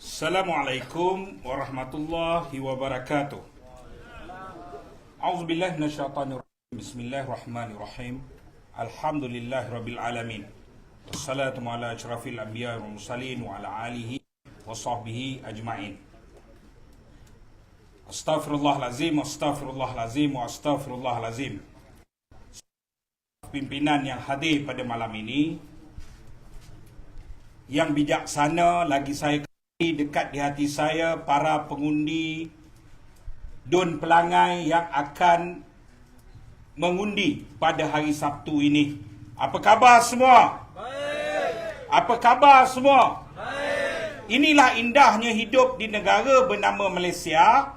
Assalamualaikum warahmatullahi wabarakatuh. A'udzubillahi minasyaitonirrajim. Bismillahirrahmanirrahim. Alhamdulillahirabbil alamin. Wassalatu ala asyrafil anbiya'i wal mursalin wa ala alihi wa sahbihi ajmain. Astaghfirullahalazim, astaghfirullahalazim, astaghfirullahalazim. Pimpinan yang hadir pada malam ini, yang bijaksana, lagi saya dekat di hati saya, para pengundi Dun Pelangai yang akan mengundi pada hari Sabtu ini. Apa khabar semua? Baik. Apa khabar semua? Baik. Inilah indahnya hidup di negara bernama Malaysia.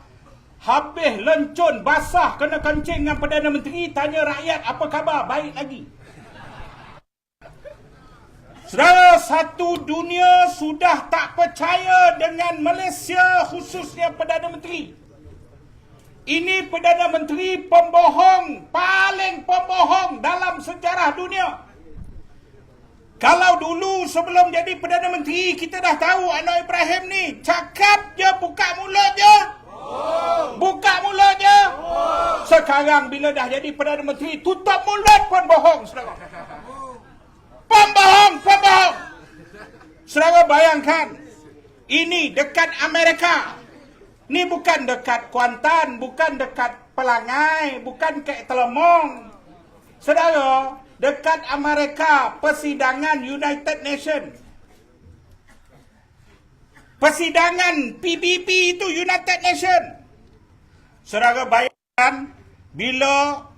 Habis lencun basah kena kencing dengan Perdana Menteri, tanya rakyat apa khabar? Baik lagi. Saudara, satu dunia sudah tak percaya dengan Malaysia, khususnya Perdana Menteri. Ini Perdana Menteri pembohong, paling pembohong dalam sejarah dunia. Kalau dulu sebelum jadi Perdana Menteri, kita dah tahu Anwar Ibrahim ni cakap je, buka mulut je. Buka mulut je. Sekarang bila dah jadi Perdana Menteri, tutup mulut pun bohong, saudara. Pembohong. Saudara bayangkan, ini dekat Amerika. Ini bukan dekat Kuantan, bukan dekat Pelangai, bukan ke Telemong. Saudara, dekat Amerika, persidangan United Nations. Persidangan PBB itu United Nations. Saudara bayangkan, bila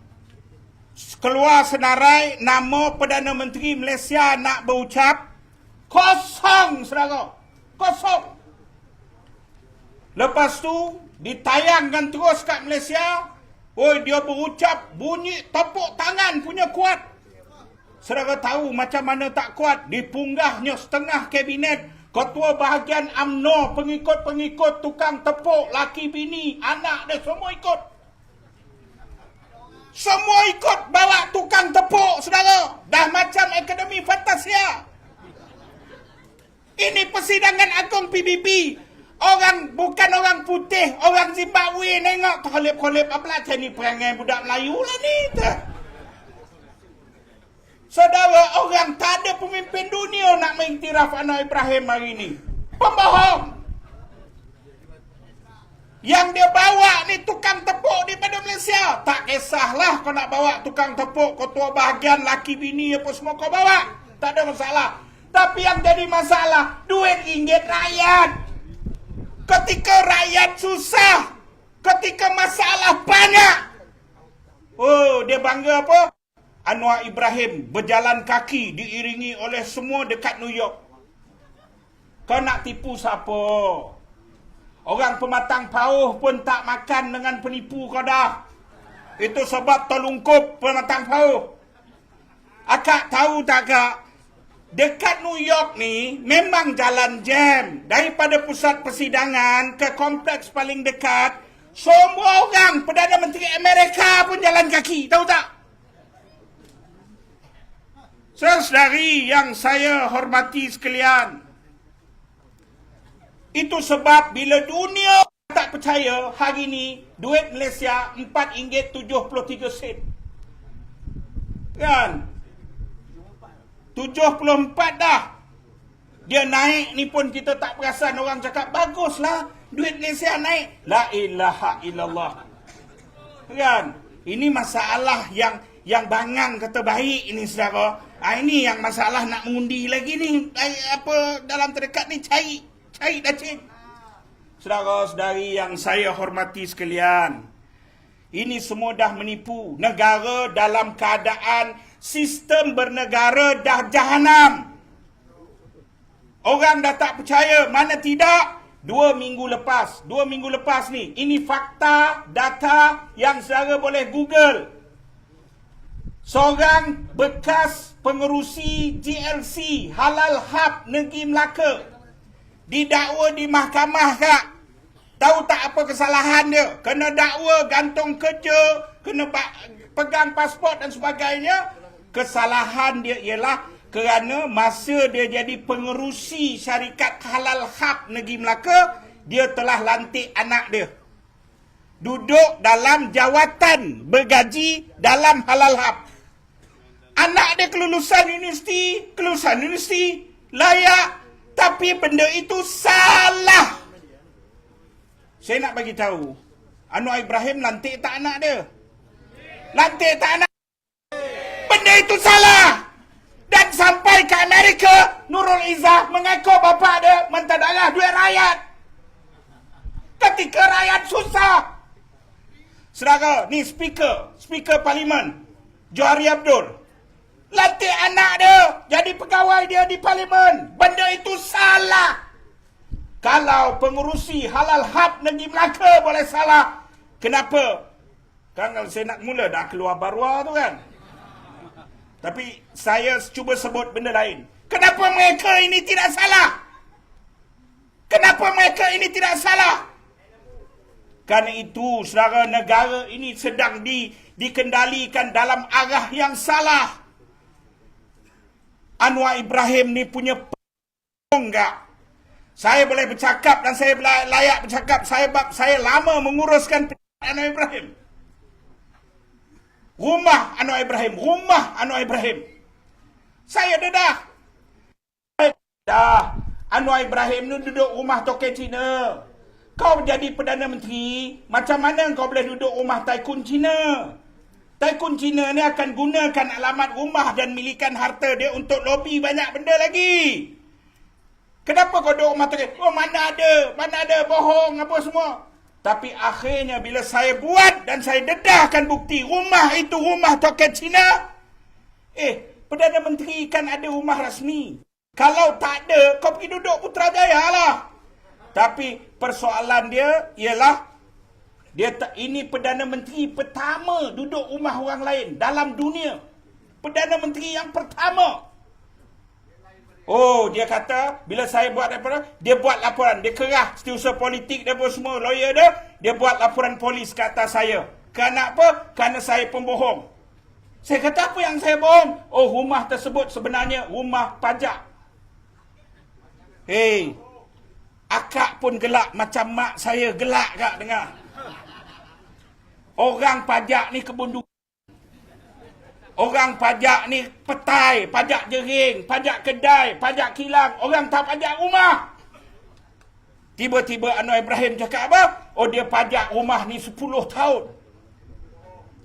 keluar senarai nama Perdana Menteri Malaysia nak berucap, kosong, saudara. Kosong. Lepas tu, ditayangkan terus kat Malaysia. Dia berucap, bunyi tepuk tangan punya kuat. Saudara tahu macam mana tak kuat? Dipunggahnya setengah kabinet, ketua bahagian UMNO, pengikut-pengikut tukang tepuk, laki bini, anak dia semua ikut. Semua ikut bawa tukang tepuk, saudara. Dah macam Akademi Fantasia. Ini persidangan agung PBB. Bukan orang putih, orang Zimbabwe nengok terkolep-kolep apa macam ni, perangai budak Melayu lah ni. Saudara, orang tak ada pemimpin dunia nak mengiktiraf Anwar Ibrahim hari ni. Pembohong. Yang dia bawa ni tukang tepuk daripada Malaysia. Tak kisahlah kau nak bawa tukang tepuk, ketua bahagian, laki bini apa semua kau bawa. Tak ada masalah. Tapi yang jadi masalah, duit ringgit rakyat. Ketika rakyat susah, ketika masalah banyak, dia bangga apa? Anwar Ibrahim berjalan kaki diiringi oleh semua dekat New York. Kau nak tipu siapa? Orang pematang pauh pun tak makan dengan penipu kau dah. Itu sebab terlungkup pematang pauh. Akak tahu tak kak? Dekat New York ni memang jalan jam. Daripada pusat persidangan ke kompleks paling dekat, semua orang Perdana Menteri Amerika pun jalan kaki. Tahu tak? Saudari yang saya hormati sekalian, itu sebab bila dunia tak percaya, hari ni duit Malaysia RM4.73. Kan? 74 dah. Dia naik ni pun kita tak perasan. Orang cakap, baguslah duit Malaysia naik. La ilaha illallah. Kan? Ini masalah yang bangang kata baik ini, saudara. Ini yang masalah nak mengundi lagi ni. Dalam terdekat ni cari dacin. Saudara-saudari yang saya hormati sekalian, ini semua dah menipu. Negara dalam keadaan sistem bernegara dah jahanam. Orang dah tak percaya, mana tidak. 2 minggu lepas ni, ini fakta, data yang saudara boleh Google. Seorang bekas pengerusi GLC Halal Hub Negeri Melaka didakwa di mahkamah kak. Tahu tak apa kesalahan dia? Kena dakwa gantung kerja, kena pegang pasport dan sebagainya. Kesalahan dia ialah Kerana masa dia jadi pengerusi syarikat Halal Hub Negeri Melaka, dia telah lantik anak dia duduk dalam jawatan bergaji dalam Halal Hub. Anak dia kelulusan universiti, layak, tapi benda itu salah. Saya nak bagi tahu, Anwar Ibrahim lantik tak anak dia? Lantik tak anak? Benda itu salah. Dan sampai ke Amerika, Nurul Izzah mengaku bapa dia mentadara duit rakyat. Ketika rakyat susah. Saudara, ni speaker parlimen, Johari Abdul, lantik anak dia jadi pegawai dia di parlimen. Benda itu salah. Kalau pengurusi Halal Hub Negeri Melaka boleh salah, kenapa? Kan kalau saya nak mula dah keluar barua tu kan. Tapi saya cuba sebut benda lain. Kenapa mereka ini tidak salah? Kenapa mereka ini tidak salah? Kerana itu, saudara, negara ini sedang dikendalikan dalam arah yang salah. Anwar Ibrahim ni punya enggak. Saya boleh bercakap dan saya layak bercakap sebab saya lama menguruskan Anwar Ibrahim. Rumah Anwar Ibrahim. Saya dedah. Anwar Ibrahim ni duduk rumah token Cina. Kau jadi Perdana Menteri, macam mana kau boleh duduk rumah Taikun Cina? Taikun Cina ni akan gunakan alamat rumah dan milikan harta dia untuk lobi banyak benda lagi. Kenapa kau duduk rumah token? Oh, mana ada, bohong apa semua. Tapi akhirnya bila saya buat dan saya dedahkan bukti rumah itu rumah token Cina, Perdana Menteri kan ada rumah rasmi. Kalau tak ada, kau pergi duduk Putrajaya lah. Tapi persoalan dia ialah ini Perdana Menteri pertama duduk rumah orang lain dalam dunia. Perdana Menteri yang pertama. Oh, dia kata, bila saya buat dia buat laporan. Dia kerah setiausaha politik dia pun semua, lawyer dia buat laporan polis ke atas saya. Kerana apa? Kerana saya pembohong. Saya kata, apa yang saya bohong? Oh, rumah tersebut sebenarnya rumah pajak. Hei, akak pun gelak macam mak saya gelak kak dengar. Orang pajak ni kebun duit. Orang pajak ni petai, pajak jering, pajak kedai, pajak kilang. Orang tak pajak rumah. Tiba-tiba Anwar Ibrahim cakap apa? Oh, dia pajak rumah ni 10 tahun.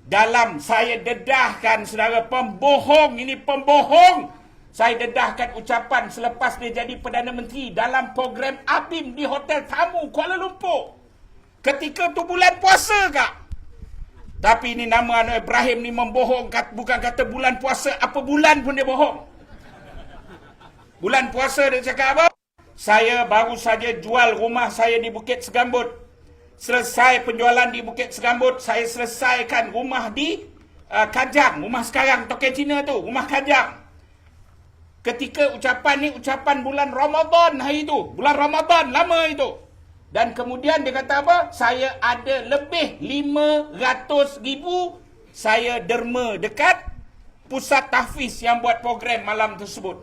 Dalam saya dedahkan, saudara, pembohong. Ini pembohong. Saya dedahkan ucapan selepas dia jadi Perdana Menteri dalam program ABIM di Hotel Tamu Kuala Lumpur. Ketika tu bulan puasa kak. Tapi ini nama Anwar Ibrahim ni membohong, bukan kata bulan puasa, apa bulan pun dia bohong. Bulan puasa dia cakap apa? Saya baru saja jual rumah saya di Bukit Segambut. Selesai penjualan di Bukit Segambut, saya selesaikan rumah di Kajang. Rumah sekarang, token Cina tu, rumah Kajang. Ketika ucapan ni, ucapan bulan Ramadan hari itu. Bulan Ramadan lama itu. Dan kemudian dia kata apa? Saya ada lebih 500,000 saya derma dekat pusat tahfiz yang buat program malam tersebut.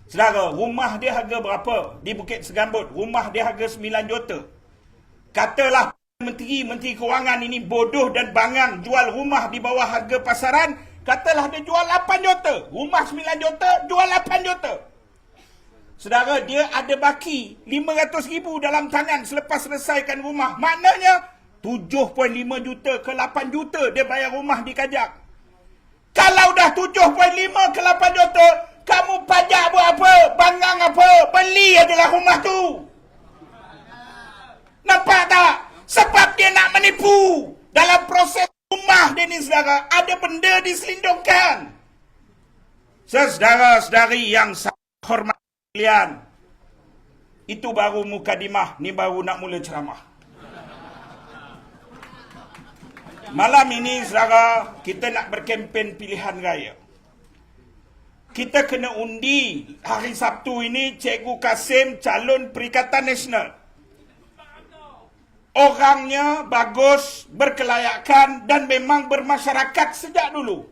Saudara, rumah dia harga berapa? Di Bukit Segambut. Rumah dia harga 9 juta. Katalah Menteri Kewangan ini bodoh dan bangang jual rumah di bawah harga pasaran. Katalah dia jual 8 juta. Rumah 9 juta, jual 8 juta. Saudara, dia ada baki 500,000 dalam tangan selepas selesaikan rumah. Maknanya 7.5 juta ke 8 juta dia bayar rumah di Kajang. Kalau dah 7.5 ke 8 juta, kamu pajak buat apa? Bangang apa? Beli adalah rumah tu. Nampak tak? Sebab dia nak menipu. Dalam proses rumah dia ni, saudara, ada benda diselindungkan. Saudara-saudari yang saya hormat kalian, itu baru mukadimah, ni baru nak mula ceramah. Malam ini, saudara, kita nak berkempen pilihan raya. Kita kena undi hari Sabtu ini Cikgu Kasim calon Perikatan Nasional. Orangnya bagus, berkelayakan dan memang bermasyarakat sejak dulu.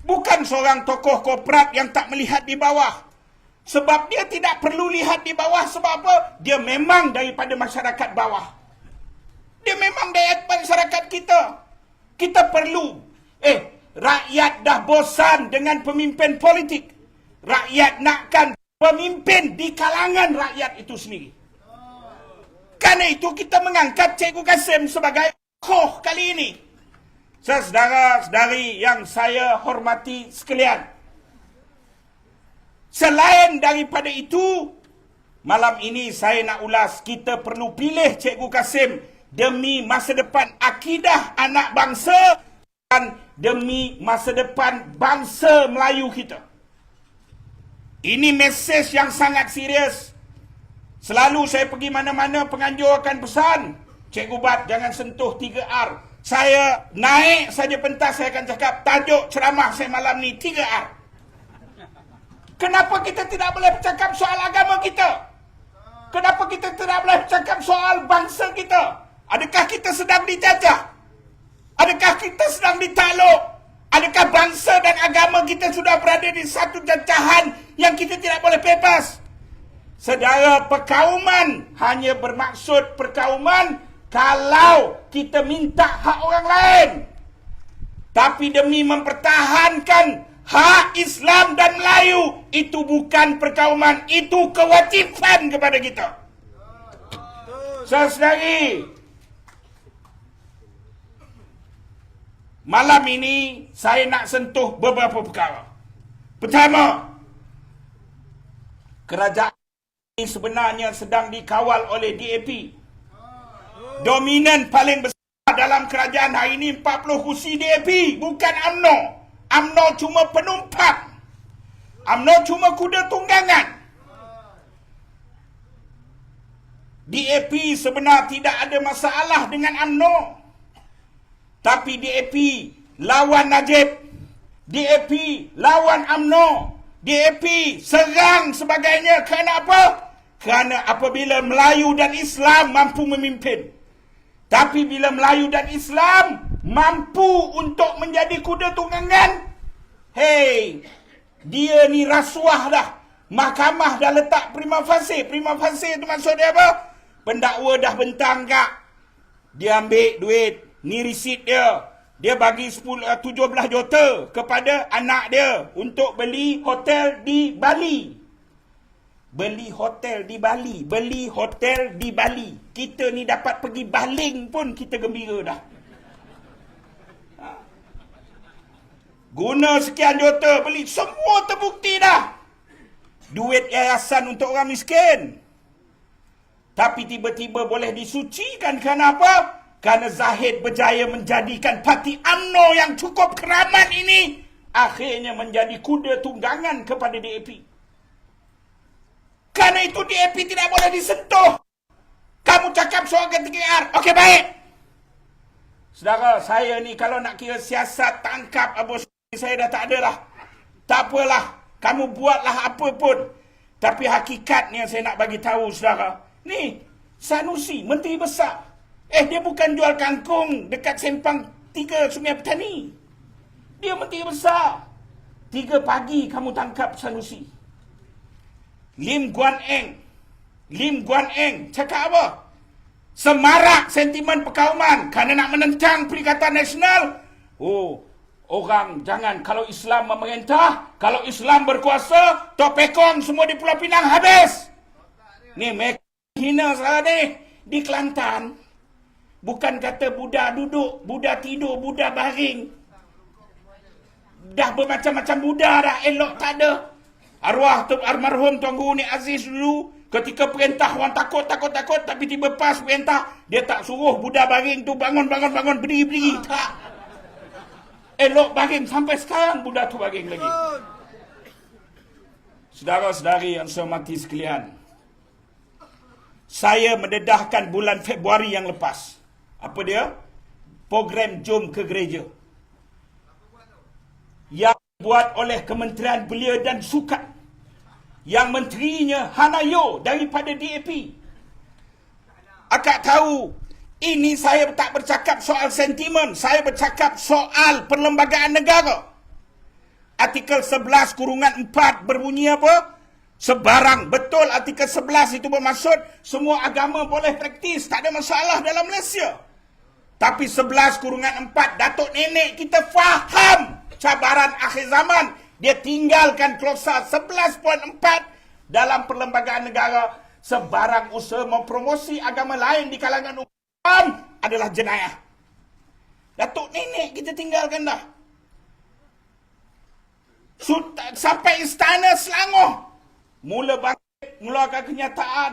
Bukan seorang tokoh korporat yang tak melihat di bawah. Sebab dia tidak perlu lihat di bawah. Sebab apa? Dia memang daripada masyarakat bawah. Dia memang daripada masyarakat kita. Kita perlu. Rakyat dah bosan dengan pemimpin politik. Rakyat nakkan pemimpin di kalangan rakyat itu sendiri. Karena itu kita mengangkat Cikgu Kasim sebagai tokoh kali ini. Saudara-saudari yang saya hormati sekalian. Selain daripada itu, malam ini saya nak ulas, kita perlu pilih Cikgu Kasim demi masa depan akidah anak bangsa dan demi masa depan bangsa Melayu kita. Ini mesej yang sangat serius. Selalu saya pergi mana-mana, penganjur akan pesan, Cikgu Bat jangan sentuh 3R. Saya naik saja pentas, saya akan cakap tajuk ceramah saya malam ni 3R. Kenapa kita tidak boleh bercakap soal agama kita? Kenapa kita tidak boleh bercakap soal bangsa kita? Adakah kita sedang dijajah? Adakah kita sedang ditakluk? Adakah bangsa dan agama kita sudah berada di satu jajahan yang kita tidak boleh bebas? Saudara, perkauman hanya bermaksud perkauman kalau kita minta hak orang lain. Tapi demi mempertahankan hak Islam dan Melayu, itu bukan perkauman, itu kewajipan kepada kita. Saudari, malam ini saya nak sentuh beberapa perkara. Pertama, kerajaan ini sebenarnya sedang dikawal oleh DAP. Dominan paling besar dalam kerajaan hari ini 40 kursi DAP, bukan UMNO. UMNO cuma penumpang. UMNO cuma kuda tunggangan. DAP sebenarnya tidak ada masalah dengan UMNO. Tapi DAP lawan Najib. DAP lawan UMNO. DAP serang sebagainya. Kerana apa? Kerana apabila Melayu dan Islam mampu memimpin. Tapi bila Melayu dan Islam mampu untuk menjadi kuda tunggangan, hey, dia ni rasuah dah. Mahkamah dah letak prima facie. Prima facie itu maksud dia apa? Pendakwa dah bentang kak. Dia ambil duit. Ni resit dia. Dia bagi 17 juta kepada anak dia untuk beli hotel di Bali. Beli hotel di Bali. Beli hotel di Bali. Kita ni dapat pergi baling pun kita gembira dah. Guna sekian juta beli. Semua terbukti dah. Duit yayasan untuk orang miskin. Tapi tiba-tiba boleh disucikan kerana apa? Kerana Zahid berjaya menjadikan parti UMNO yang cukup keramat ini akhirnya menjadi kuda tunggangan kepada DAP. Kerana itu DAP tidak boleh disentuh. Kamu cakap soal KTKR. Okey, baik. Saudara, saya ni kalau nak kira siasat tangkap Abu saya dah tak ada lah. Tak apalah. Kamu buatlah apa pun. Tapi hakikatnya saya nak bagi tahu saudara. Ni, Sanusi, Menteri Besar. Dia bukan jual kangkung dekat Sempang 3 Sungai Petani. Dia Menteri Besar. 3 pagi kamu tangkap Sanusi. Lim Guan Eng cakap apa? Semarak sentimen perkauman kerana nak menentang Perikatan Nasional. Orang jangan, kalau Islam memerintah, kalau Islam berkuasa, Tok Pekong semua di Pulau Pinang habis. Ni mereka hina salah ni. Di Kelantan, bukan kata Buddha duduk, Buddha tidur, Buddha baring. Dah bermacam-macam Buddha dah, elok tak ada. Arwah almarhum Tuan Guru Ni Aziz dulu, ketika perintah orang takut, tapi tiba pas perintah, dia tak suruh Buddha baring tu bangun, berdiri. Tak. Elok baring sampai sekarang Buddha tu baring lagi. Saudara-saudari yang saya hormati sekalian, saya mendedahkan bulan Februari yang lepas. Apa dia? Program Jom ke Gereja. Yang buat oleh Kementerian Belia dan Sukan. Yang menterinya Hanayo daripada DAP. Akak tahu, ini saya tak bercakap soal sentimen. Saya bercakap soal perlembagaan negara. artikel 11/4 berbunyi apa? Sebarang. Betul, artikel 11 itu bermaksud semua agama boleh praktis, tak ada masalah dalam Malaysia. Tapi 11/4, Datuk Nenek kita faham cabaran akhir zaman. Dia tinggalkan klausa 11.4 dalam perlembagaan negara. Sebarang usaha mempromosi agama lain di kalangan umum adalah jenayah. Datuk Nenek kita tinggalkan dah. Sampai Istana Selangor mula bangkit, mengeluarkan kenyataan.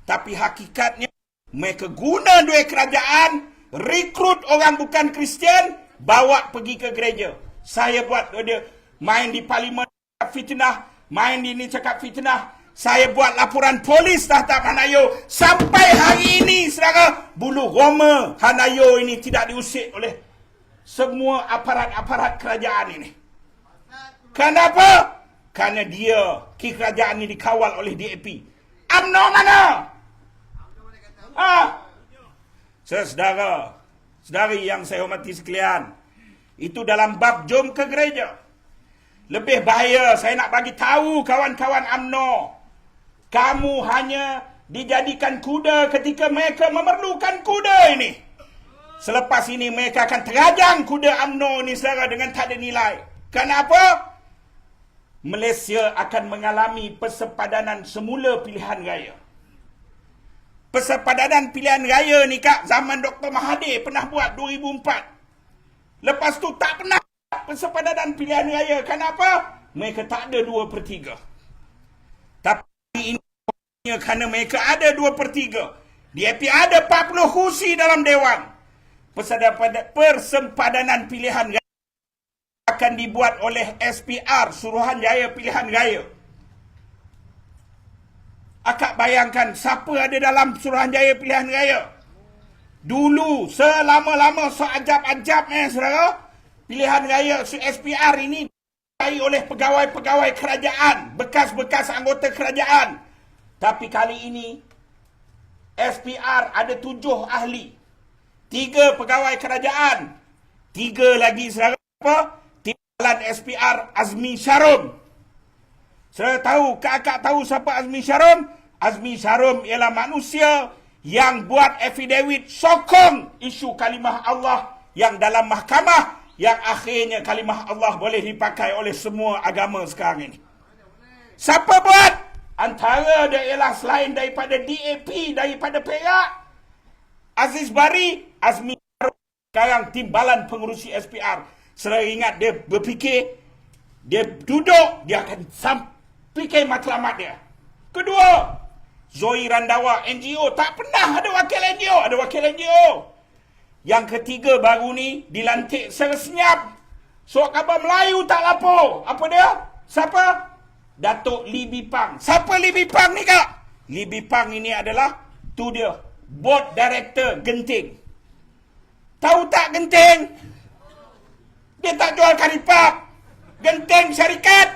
Tapi hakikatnya mereka guna duit kerajaan, rekrut orang bukan Kristian, bawa pergi ke gereja. Saya buat dia main di parlimen cakap fitnah, main di ni cakap fitnah. Saya buat laporan polis terhadap Hanayo. Sampai hari ini, saudara, bulu roma Hanayo ini tidak diusik oleh semua aparat-aparat kerajaan ini. Kenapa? Kerana dia, kerajaan ini dikawal oleh DAP. UMNO mana? Saudari yang saya hormati sekalian, itu dalam bab jom ke gereja. Lebih bahaya, saya nak bagi tahu kawan-kawan UMNO, kamu hanya dijadikan kuda ketika mereka memerlukan kuda ini. Selepas ini mereka akan terajang kuda UMNO ini, saudara, dengan tak ada nilai. Kenapa? Malaysia akan mengalami persepadanan semula pilihan raya. Persepadanan pilihan raya ni kak, zaman Dr. Mahathir pernah buat 2004. Lepas tu tak pernah persepadanan pilihan raya. Kenapa? Mereka tak ada 2/3. Tapi ini kerana mereka ada 2/3. DAP ada 40 kursi dalam Dewan. Persempadanan pilihan raya akan dibuat oleh SPR, Suruhanjaya Pilihan Raya. Akak bayangkan siapa ada dalam Suruhanjaya Pilihan Raya? Dulu, selama-lama, seajab-ajab saudara, pilihan raya SPR ini dipakai oleh pegawai-pegawai kerajaan, bekas-bekas anggota kerajaan. Tapi kali ini, SPR ada 7 ahli. 3 pegawai kerajaan. 3 lagi saudara apa? Timbalan SPR Azmi Syarum. Saya tahu, kakak tahu siapa Azmi Syarum? Azmi Syarum ialah manusia yang buat affidavit sokong isu kalimah Allah yang dalam mahkamah, yang akhirnya kalimah Allah boleh dipakai oleh semua agama sekarang ini. Siapa buat? Antara dia ialah selain daripada DAP, daripada Perak, Aziz Bari, Azmi Syarum, sekarang timbalan pengurusi SPR. Saya ingat dia berfikir, dia duduk, dia akan fikir matlamat dia. Kedua, Zoe Randawa, NGO. Tak pernah ada wakil NGO. Ada wakil NGO. Yang ketiga baru ni, dilantik secara senyap. Surat khabar Melayu tak lapor. Apa dia? Siapa? Datuk Lee Bipang. Siapa Lee Bipang ni kak? Lee Bipang ini adalah, tu dia, Board Director Genting. Tahu tak Genting? Dia tak jual karipap. Genting syarikat.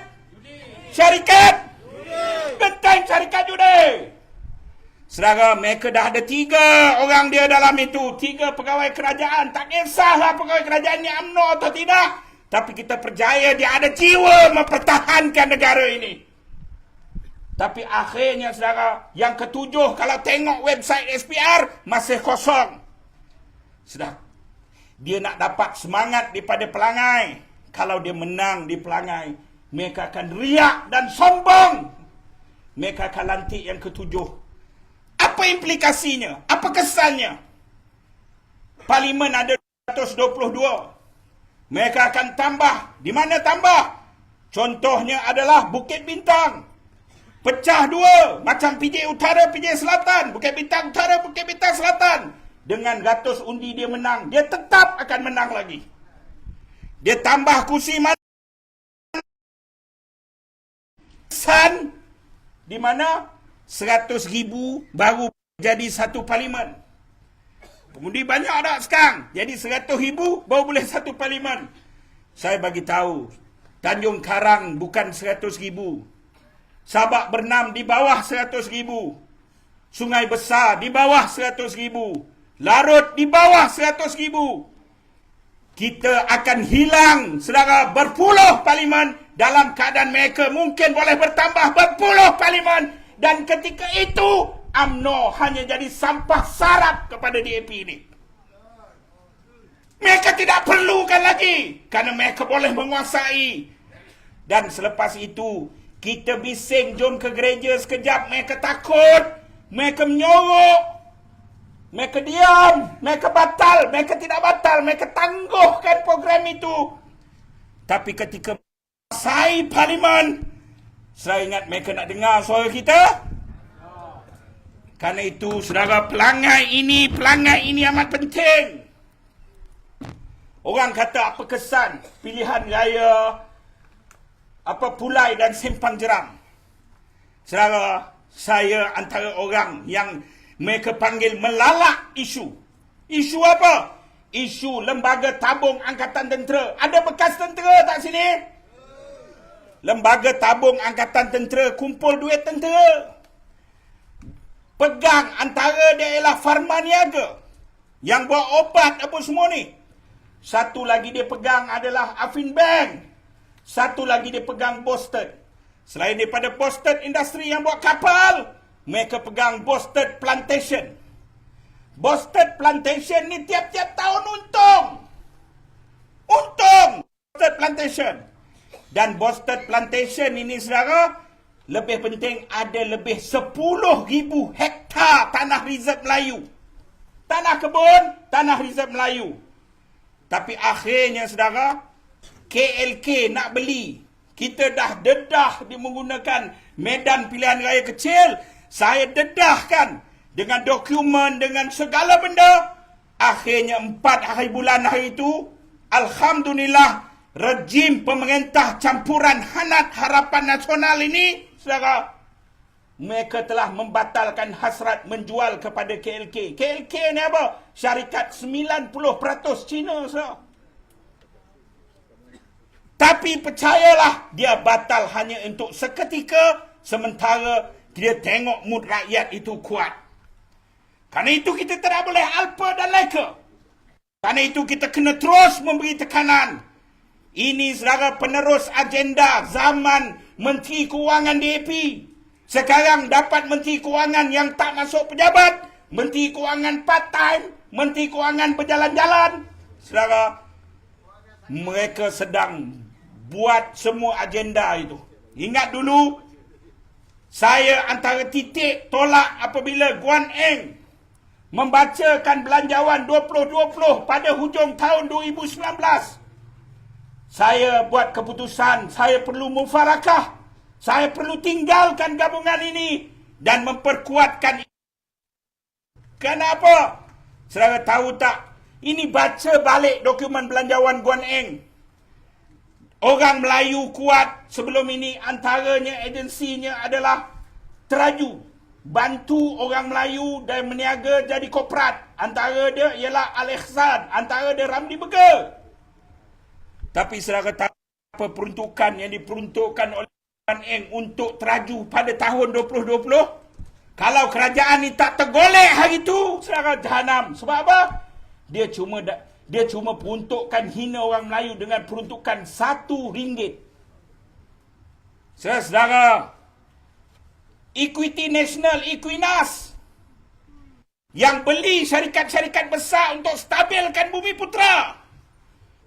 Syarikat. Genting syarikat judi. Saudara, mereka dah ada 3 orang dia dalam itu. 3 pegawai kerajaan. Tak kisahlah pegawai kerajaan ni UMNO atau tidak. Tapi kita percaya dia ada jiwa mempertahankan negara ini. Tapi akhirnya saudara, yang ketujuh, kalau tengok website SPR, masih kosong. Saudara, dia nak dapat semangat daripada pelangai. Kalau dia menang di pelangai, mereka akan riak dan sombong. Mereka akan lantik yang ketujuh. Apa implikasinya? Apa kesannya? Parlimen ada 222. Mereka akan tambah. Di mana tambah? Contohnya adalah Bukit Bintang. Pecah 2. Macam PJ Utara, PJ Selatan. Bukit Bintang Utara, Bukit Bintang Selatan. Dengan ratus undi dia menang. Dia tetap akan menang lagi. Dia tambah kursi mana? Di mana 100,000 baru jadi satu parlimen. Pengundi banyak tak sekarang? Jadi 100,000 baru boleh satu parlimen. Saya bagi tahu, Tanjung Karang bukan 100,000. Sabak Bernam di bawah 100,000. Sungai Besar di bawah 100,000. Larut di bawah 100,000. kita akan hilang, saudara, berpuluh parlimen. Dalam keadaan mereka mungkin boleh bertambah berpuluh parlimen. Dan ketika itu, UMNO hanya jadi sampah sarap kepada DAP ini. Mereka tidak perlukan lagi, kerana mereka boleh menguasai. Dan selepas itu, kita bising, jom ke gereja sekejap. Mereka takut, mereka menyorok, mereka diam, mereka batal, mereka tidak batal, mereka tangguhkan program itu. Tapi ketika menguasai parlimen, saya ingat mereka nak dengar suara kita. Kerana itu, saudara, pelangai ini amat penting. Orang kata apa kesan pilihan raya apa Pulai dan Simpang Jeram. Saudara, saya antara orang yang mereka panggil melalak isu. Isu apa? Isu lembaga tabung angkatan tentera. Ada bekas tentera tak sini? Lembaga tabung angkatan tentera kumpul duit tentera. Pegang antara dia ialah Farman Niaga yang buat obat apa semua ni. Satu lagi dia pegang adalah Afin Bank. Satu lagi dia pegang Boston. Selain daripada Boston Industri yang buat kapal, mereka pegang Boston Plantation. Boston Plantation ni tiap-tiap tahun untung. Boston Plantation. Dan Boston Plantation ini, saudara, lebih penting ada lebih 10,000 hektar tanah reserve Melayu. Tanah kebun, tanah reserve Melayu. Tapi akhirnya, saudara, KLK nak beli. Kita dah dedah dia menggunakan medan pilihan raya kecil. Saya dedahkan dengan dokumen, dengan segala benda. Akhirnya 4 hari bulan hari itu, alhamdulillah, rejim pemerintah campuran Hanat Harapan Nasional ini, saudara, mereka telah membatalkan hasrat menjual kepada KLK. KLK ni apa? Syarikat 90% Cina, saudara. Tapi percayalah, dia batal hanya untuk seketika, sementara dia tengok mood rakyat itu kuat. Kerana itu kita tidak boleh alpa dan leka. Kerana itu kita kena terus memberi tekanan. Ini, saudara, penerus agenda zaman Menteri Kewangan DAP. Sekarang dapat Menteri Kewangan yang tak masuk pejabat, Menteri Kewangan part-time, Menteri Kewangan berjalan-jalan. Saudara, mereka sedang buat semua agenda itu. Ingat dulu, saya antara titik tolak apabila Guan Eng membacakan Belanjawan 2020 pada hujung tahun 2019. Saya buat keputusan, saya perlu mufarakah. Saya perlu tinggalkan gabungan ini dan memperkuatkan. Kenapa? Saudara tahu tak? Ini baca balik dokumen Belanjawan Guan Eng. Orang Melayu kuat sebelum ini antaranya agensinya adalah Teraju. Bantu orang Melayu dan meniaga jadi korporat. Antara dia ialah Al-Ihsan. Antara dia Ramli Burger. Tapi saudara tahu apa peruntukan yang diperuntukkan oleh Guan Eng untuk Teraju pada tahun 2020? Kalau kerajaan ni tak tergolek hari itu, saudara, jahanam. Sebab apa? Dia cuma peruntukkan hina orang Melayu dengan peruntukan RM1. Saudara, Equity National, Equinas, yang beli syarikat-syarikat besar untuk stabilkan Bumi Putra,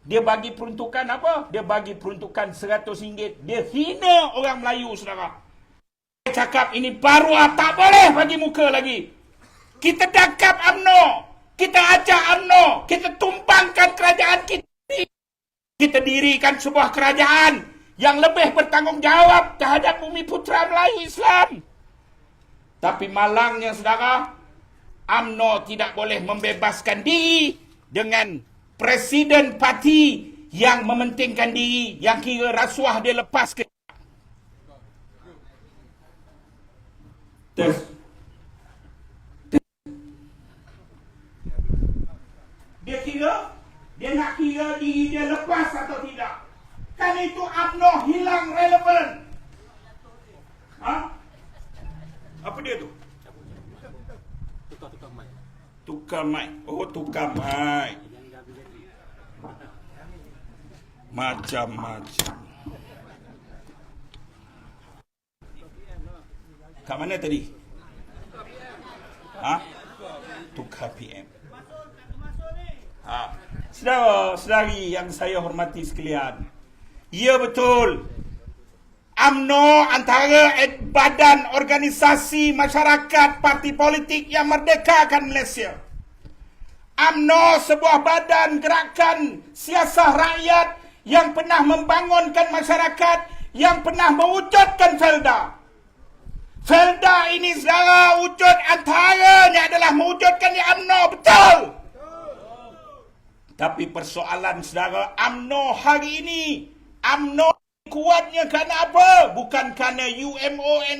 dia bagi peruntukan apa? Dia bagi peruntukan RM100. Dia hina orang Melayu, saudara. Saya cakap ini baru tak boleh bagi muka lagi. Kita tangkap UMNO. Kita ajak UMNO. Kita tumpangkan kerajaan kita. Kita dirikan sebuah kerajaan yang lebih bertanggungjawab terhadap Bumi Putra Melayu Islam. Tapi malangnya, saudara, UMNO tidak boleh membebaskan diri dengan presiden parti yang mementingkan diri, yang kira rasuah dia lepas ke. Dia nak kira diri dia lepas atau tidak. Kan itu UMNO hilang relevan. Ha? Apa dia tu? Tukar mic. Oh, tukar mic. Macam-macam. Kat mana tadi? Tukar PM. Saudara-saudari yang saya hormati sekalian, ya betul, UMNO antara badan organisasi masyarakat parti politik yang merdekakan Malaysia. UMNO sebuah badan gerakan siasah rakyat yang pernah membangunkan masyarakat, yang pernah mewujudkan Felda. Felda ini saudara, wujud antaranya adalah mewujudkan di UMNO, betul. Tapi persoalan saudara, UMNO hari ini, UMNO kuatnya kerana apa? Bukan kerana UMNO,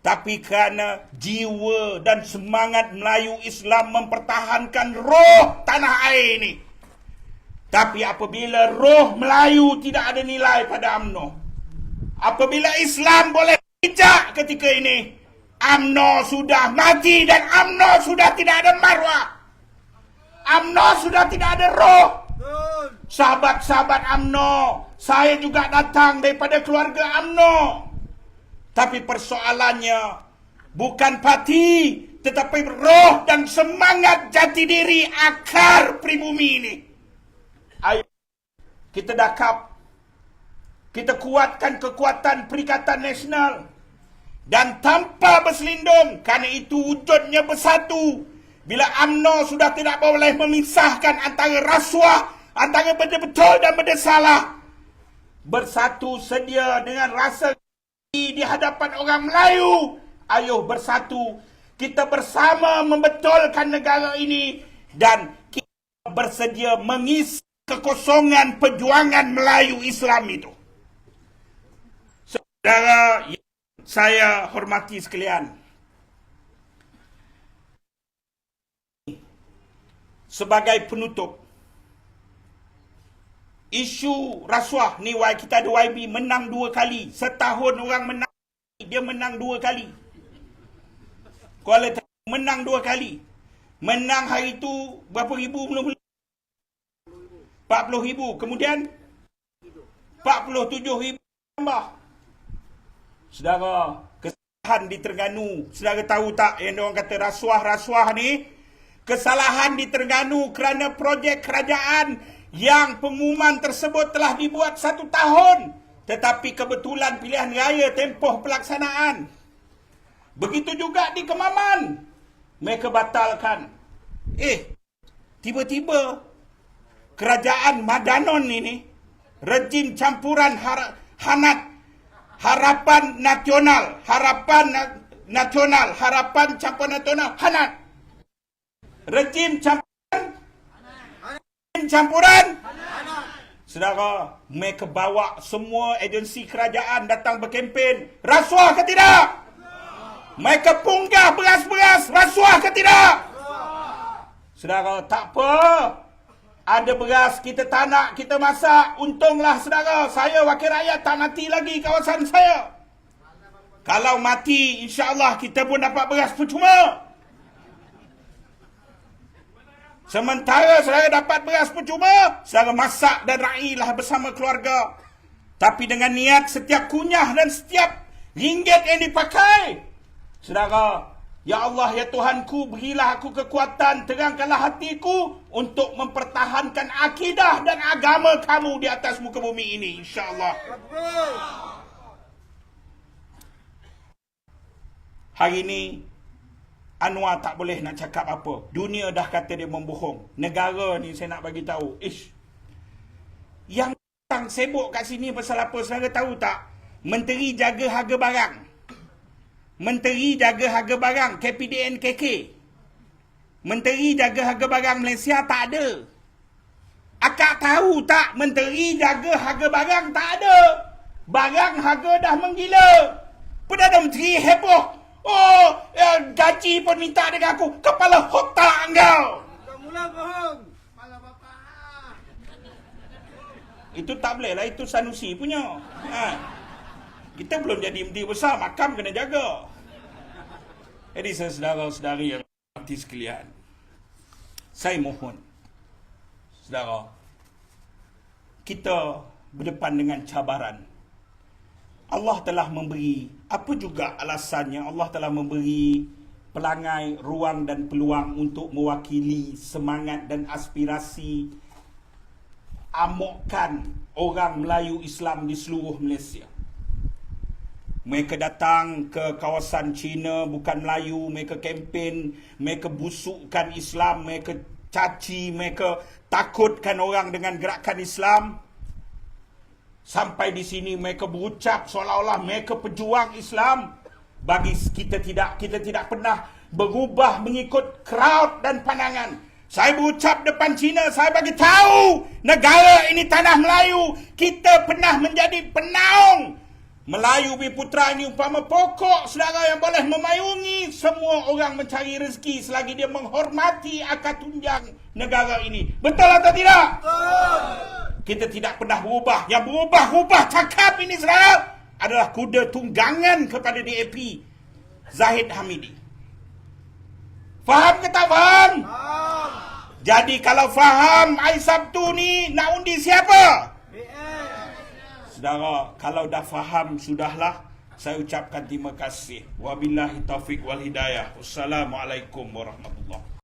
tapi kerana jiwa dan semangat Melayu Islam mempertahankan roh tanah air ini. Tapi apabila roh Melayu tidak ada nilai pada UMNO, apabila Islam boleh bijak ketika ini, UMNO sudah mati dan UMNO sudah tidak ada marwah. UMNO sudah tidak ada roh. Sahabat-sahabat UMNO, saya juga datang daripada keluarga UMNO. Tapi persoalannya bukan parti, tetapi roh dan semangat jati diri akar pribumi ini. Ayo kita dakap, kita kuatkan kekuatan Perikatan Nasional. Dan tanpa berselindung, kerana itu wujudnya bersatu. Bila UMNO sudah tidak boleh memisahkan antara rasuah, antara benda betul dan benda salah. Bersatu sedia dengan rasa di hadapan orang Melayu. Ayo bersatu, kita bersama membetulkan negara ini. Dan kita bersedia mengisi kekosongan perjuangan Melayu Islam itu. Saudara yang saya hormati sekalian, sebagai penutup, isu rasuah ni, kita ada YB menang 2 kali. Setahun orang menang, dia menang 2 kali. Kuala Terengganu menang 2 kali. Menang hari itu berapa ribu mula-mula? 40,000. Kemudian 47,000 tambah. Saudara, kesalahan di Terengganu, saudara tahu tak yang diorang kata rasuah-rasuah ni? Kesalahan di Terengganu kerana projek kerajaan yang pengumuman tersebut telah dibuat 1 tahun. Tetapi kebetulan pilihan raya tempoh pelaksanaan. Begitu juga di Kemaman. Mereka batalkan. Tiba-tiba kerajaan Madanon ini, rejim campuran hanat, Harapan Nasional, Harapan Campuran Nasional, hanat. Rejim campuran. Saudara, mereka bawa semua agensi kerajaan datang berkempen. Rasuah ke tidak? Mereka punggah beras-beras. Rasuah ke tidak? Saudara, tak apa. Ada beras, kita tak nak, kita masak. Untunglah saudara, saya wakil rakyat tak mati lagi kawasan saya. Kalau mati, insya-Allah kita pun dapat beras percuma. Sementara saudara dapat beras percuma, saudara masak dan railah bersama keluarga. Tapi dengan niat setiap kunyah dan setiap ringgit yang dipakai, saudara, ya Allah, ya Tuhanku, berilah aku kekuatan, terangkanlah hatiku untuk mempertahankan akidah dan agama kamu di atas muka bumi ini, insya-Allah. Hari ini Anwar tak boleh nak cakap apa. Dunia dah kata dia membohong. Negara ni saya nak bagi tahu. Yang datang sibuk kat sini pasal apa? Saudara tahu tak? Menteri jaga harga barang. Menteri jaga harga barang KPDN KK. Menteri jaga harga barang Malaysia tak ada. Akak tahu tak? Menteri jaga harga barang tak ada. Barang harga dah menggila. Perdana Menteri heboh. Gaji pun minta dengan aku. Kepala otak engkau. Mula bohong. Kepala bapak. Itu tak boleh lah. Itu Sanusi punya. Kita belum jadi menteri besar. Makam kena jaga. Jadi saudara-saudari yang berhati sekalian, saya mohon, Saudara, kita berdepan dengan cabaran. Allah telah memberi, apa juga alasannya, Allah telah memberi pelangai, ruang dan peluang untuk mewakili semangat dan aspirasi amokan orang Melayu Islam di seluruh Malaysia. Mereka datang ke kawasan China, bukan Melayu, mereka kempen, mereka busukkan Islam, mereka caci, mereka takutkan orang dengan gerakan Islam. Sampai di sini mereka berucap seolah-olah mereka pejuang Islam. Bagi kita tidak pernah berubah mengikut crowd dan pandangan. Saya berucap depan Cina, saya bagi tahu negara ini tanah Melayu. Kita pernah menjadi penaung. Melayu Biputra ini umpama pokok, saudara, yang boleh memayungi semua orang mencari rezeki selagi dia menghormati akar tunjang negara ini. Betul atau tidak? Betul. Kita tidak pernah berubah. Yang berubah-ubah cakap ini, saudara, adalah kuda tunggangan kepada DAP Zahid Hamidi. Faham ke tak faham? Faham. Jadi kalau faham, hari Sabtu ni nak undi siapa? Saudara, kalau dah faham, sudahlah. Saya ucapkan terima kasih. Wabillahi taufiq wal hidayah. Wassalamualaikum warahmatullahi